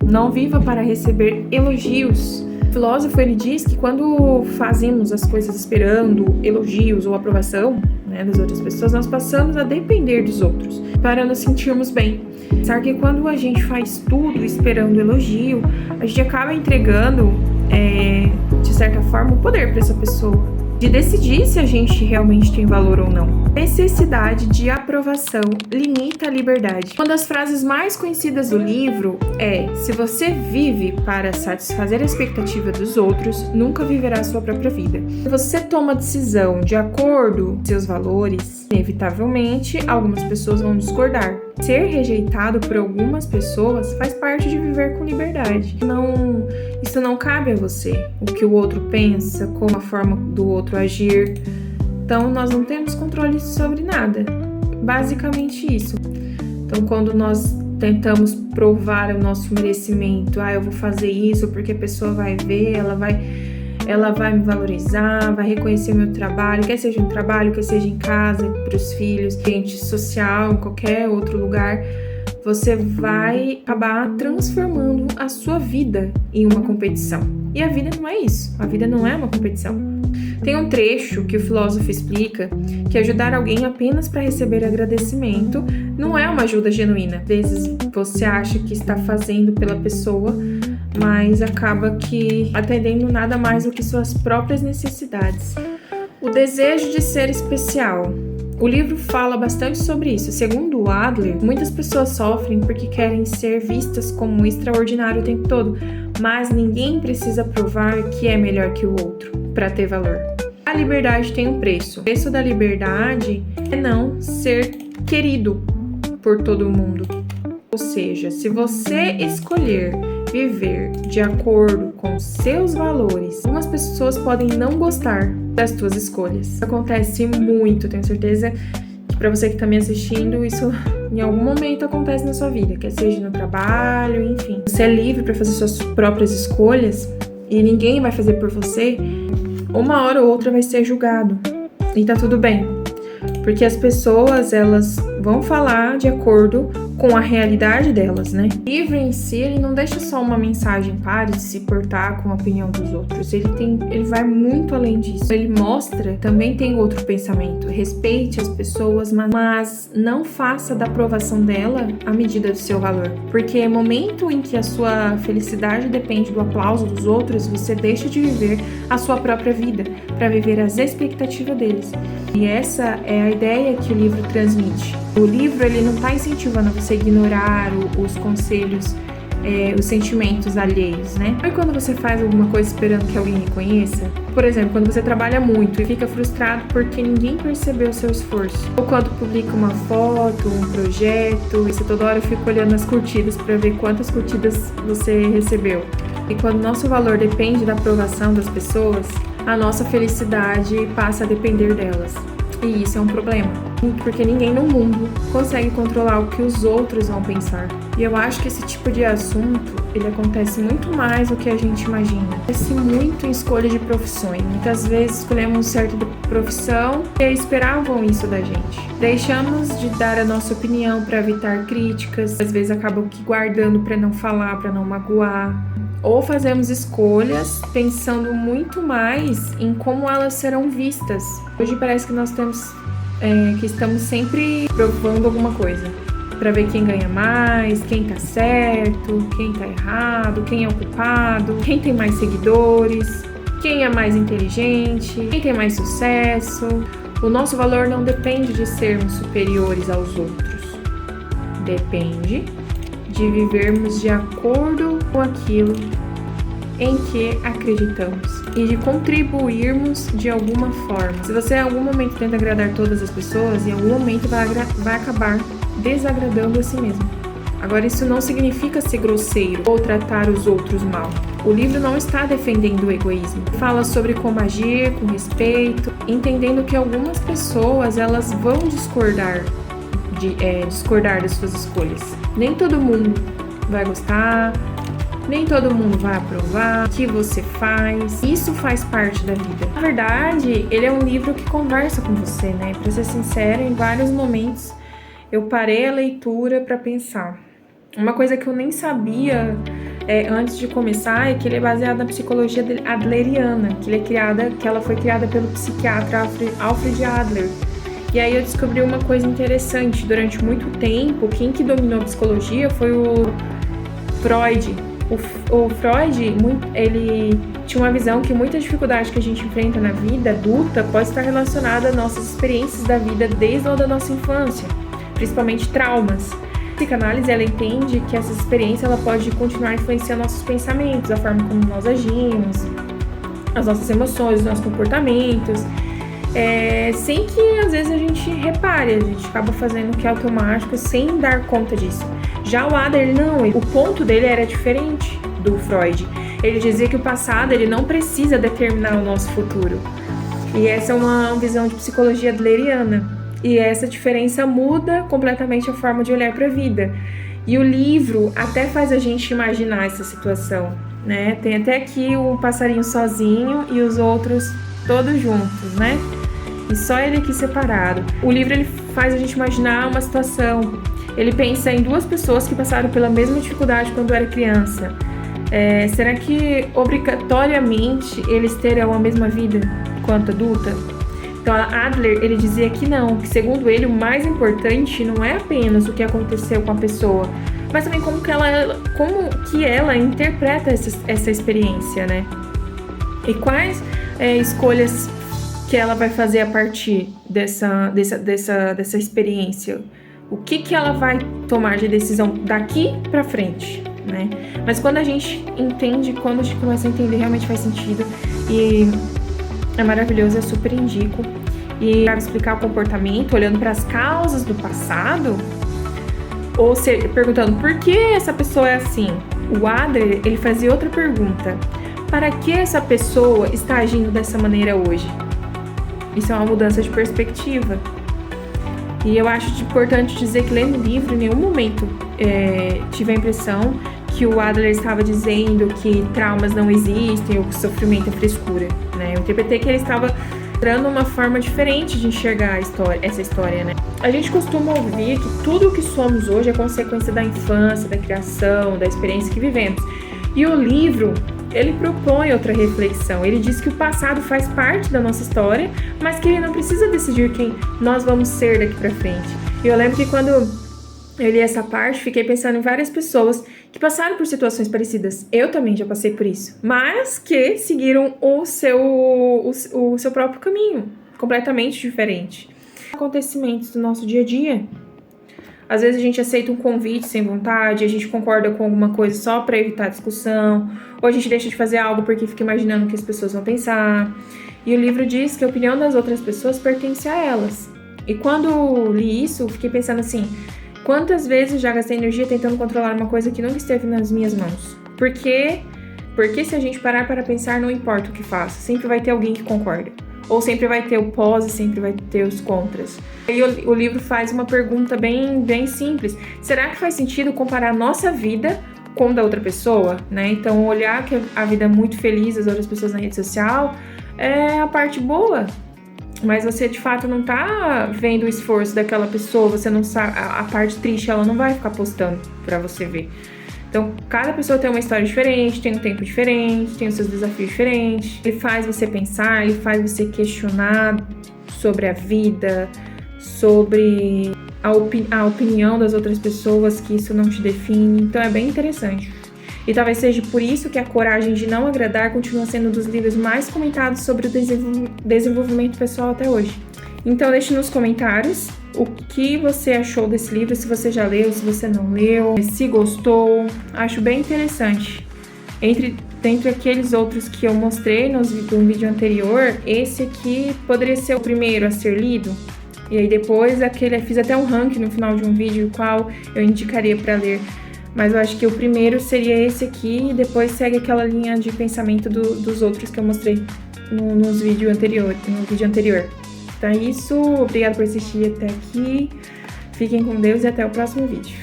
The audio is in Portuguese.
Não viva para receber elogios. O filósofo, ele diz que quando fazemos as coisas esperando elogios ou aprovação, né, das outras pessoas, nós passamos a depender dos outros para nos sentirmos bem. Apesar que quando a gente faz tudo esperando elogio, a gente acaba entregando, de certa forma, o poder para essa pessoa de decidir se a gente realmente tem valor ou não. Necessidade de aprovação limita a liberdade. Uma das frases mais conhecidas do livro é: se você vive para satisfazer a expectativa dos outros, nunca viverá a sua própria vida. Se você toma decisão de acordo com seus valores, inevitavelmente algumas pessoas vão discordar. Ser rejeitado por algumas pessoas faz parte de viver com liberdade. Isso não cabe a você, o que o outro pensa, como a forma do outro agir. Então, nós não temos controle sobre nada. Basicamente isso. Então, quando nós tentamos provar o nosso merecimento, eu vou fazer isso porque a pessoa vai ver, ela vai me valorizar, vai reconhecer meu trabalho, quer seja no trabalho, quer seja em casa, para os filhos, ambiente social, em qualquer outro lugar, você vai acabar transformando a sua vida em uma competição. E a vida não é isso, a vida não é uma competição. Tem um trecho que o filósofo explica que ajudar alguém apenas para receber agradecimento não é uma ajuda genuína. Às vezes você acha que está fazendo pela pessoa, mas acaba que atendendo nada mais do que suas próprias necessidades. O desejo de ser especial. O livro fala bastante sobre isso. Segundo Adler, muitas pessoas sofrem porque querem ser vistas como extraordinário o tempo todo, mas ninguém precisa provar que é melhor que o outro para ter valor. A liberdade tem um preço. O preço da liberdade é não ser querido por todo mundo. Ou seja, se você escolher viver de acordo com seus valores, algumas pessoas podem não gostar das suas escolhas. Isso acontece muito, tenho certeza que para você que está me assistindo, isso em algum momento acontece na sua vida, quer seja no trabalho, enfim. Você é livre para fazer suas próprias escolhas e ninguém vai fazer por você. Uma hora ou outra vai ser julgado e tá tudo bem, porque as pessoas, elas vão falar de acordo com a realidade delas, né? O livro em si, ele não deixa só uma mensagem: pare de se portar com a opinião dos outros. Ele vai muito além disso. Ele mostra, também tem outro pensamento: respeite as pessoas, mas não faça da aprovação dela a medida do seu valor. Porque no momento em que a sua felicidade depende do aplauso dos outros, você deixa de viver a sua própria vida para viver as expectativas deles. E essa é a ideia que o livro transmite. O livro, ele não está incentivando você a ignorar os conselhos, os sentimentos alheios, né? Sabe quando você faz alguma coisa esperando que alguém reconheça? Por exemplo, quando você trabalha muito e fica frustrado porque ninguém percebeu o seu esforço. Ou quando publica uma foto, um projeto, e você toda hora fica olhando as curtidas para ver quantas curtidas você recebeu. E quando nosso valor depende da aprovação das pessoas, a nossa felicidade passa a depender delas. E isso é um problema, porque ninguém no mundo consegue controlar o que os outros vão pensar. E eu acho que esse tipo de assunto, ele acontece muito mais do que a gente imagina. Acontece muito em escolha de profissões. Muitas vezes escolhemos certa profissão e esperavam isso da gente. Deixamos de dar a nossa opinião para evitar críticas, às vezes acabam que guardando para não falar, para não magoar. Ou fazemos escolhas pensando muito mais em como elas serão vistas. Hoje parece que nós que estamos sempre provando alguma coisa para ver quem ganha mais, quem tá certo, quem tá errado, quem é o culpado, quem tem mais seguidores, quem é mais inteligente, quem tem mais sucesso. O nosso valor não depende de sermos superiores aos outros. Depende de vivermos de acordo com aquilo em que acreditamos e de contribuirmos de alguma forma. Se você em algum momento tenta agradar todas as pessoas, em algum momento vai acabar desagradando a si mesmo. Agora, isso não significa ser grosseiro ou tratar os outros mal. O livro não está defendendo o egoísmo. Fala sobre como agir com respeito, entendendo que algumas pessoas, elas vão discordar das suas escolhas. Nem todo mundo vai gostar, nem todo mundo vai aprovar o que você faz. Isso faz parte da vida. Na verdade, ele é um livro que conversa com você, né? Pra ser sincera, em vários momentos eu parei a leitura para pensar. Uma coisa que eu nem sabia antes de começar, é que ele é baseado na psicologia adleriana, que ela foi criada pelo psiquiatra Alfred Adler. E aí eu descobri uma coisa interessante. Durante muito tempo, quem que dominou a psicologia foi o Freud. O Freud, ele tinha uma visão que muita dificuldade que a gente enfrenta na vida adulta pode estar relacionada às nossas experiências da vida desde a da nossa infância, principalmente traumas. A psicanálise, ela entende que essa experiência ela pode continuar influenciando nossos pensamentos, a forma como nós agimos, as nossas emoções, os nossos comportamentos, sem que às vezes a gente repare, a gente acaba fazendo o que é automático sem dar conta disso. Já o Adler, não, o ponto dele era diferente do Freud. Ele dizia que o passado ele não precisa determinar o nosso futuro. E essa é uma visão de psicologia adleriana. E essa diferença muda completamente a forma de olhar para a vida. E o livro até faz a gente imaginar essa situação, né? Tem até aqui o passarinho sozinho e os outros todos juntos, né? E só ele aqui separado. O livro ele faz a gente imaginar uma situação. Ele pensa em duas pessoas que passaram pela mesma dificuldade quando era criança. Será que obrigatoriamente eles terão a mesma vida quanto adulta? Então, Adler, ele dizia que não, que segundo ele, o mais importante não é apenas o que aconteceu com a pessoa, mas também como que ela interpreta essa experiência, né? E quais escolhas que ela vai fazer a partir dessa experiência? O que ela vai tomar de decisão daqui para frente, né? Mas quando a gente entende, quando a gente começa a entender, realmente faz sentido e é maravilhoso, eu super indico. E para explicar o comportamento, olhando para as causas do passado, ou perguntando por que essa pessoa é assim. O Adler, ele fazia outra pergunta: para que essa pessoa está agindo dessa maneira hoje? Isso é uma mudança de perspectiva. E eu acho importante dizer que lendo o livro, em nenhum momento tive a impressão que o Adler estava dizendo que traumas não existem ou que sofrimento é frescura, né? Eu interpretei que ele estava dando uma forma diferente de enxergar essa história, né? A gente costuma ouvir que tudo o que somos hoje é consequência da infância, da criação, da experiência que vivemos. E o livro, ele propõe outra reflexão. Ele diz que o passado faz parte da nossa história, mas que ele não precisa decidir quem nós vamos ser daqui pra frente. E eu lembro que quando eu li essa parte, fiquei pensando em várias pessoas que passaram por situações parecidas. Eu também já passei por isso. Mas que seguiram o seu próprio caminho, completamente diferente. Acontecimentos do nosso dia a dia. Às vezes a gente aceita um convite sem vontade, a gente concorda com alguma coisa só para evitar discussão, ou a gente deixa de fazer algo porque fica imaginando o que as pessoas vão pensar. E o livro diz que a opinião das outras pessoas pertence a elas. E quando li isso, fiquei pensando assim: quantas vezes já gastei energia tentando controlar uma coisa que nunca esteve nas minhas mãos? Porque se a gente parar para pensar, não importa o que faça, sempre vai ter alguém que concorda. Ou sempre vai ter o pós e sempre vai ter os contras. E o livro faz uma pergunta bem, bem simples. Será que faz sentido comparar a nossa vida com a da outra pessoa? Né? Então, olhar que a vida é muito feliz das outras pessoas na rede social é a parte boa. Mas você, de fato, não tá vendo o esforço daquela pessoa, você não sabe, a parte triste, ela não vai ficar postando pra você ver. Então, cada pessoa tem uma história diferente, tem um tempo diferente, tem os seus desafios diferentes. Ele faz você pensar, ele faz você questionar sobre a vida, sobre a opinião das outras pessoas, que isso não te define. Então, é bem interessante. E talvez seja por isso que A Coragem de Não Agradar continua sendo um dos livros mais comentados sobre o desenvolvimento pessoal até hoje. Então deixe nos comentários o que você achou desse livro, se você já leu, se você não leu, se gostou. Acho bem interessante. Dentre aqueles outros que eu mostrei no vídeo anterior, esse aqui poderia ser o primeiro a ser lido. E aí depois fiz até um ranking no final de um vídeo, qual eu indicaria para ler. Mas eu acho que o primeiro seria esse aqui e depois segue aquela linha de pensamento dos outros que eu mostrei no vídeo anterior. Então é isso, obrigada por assistir até aqui. Fiquem com Deus e até o próximo vídeo.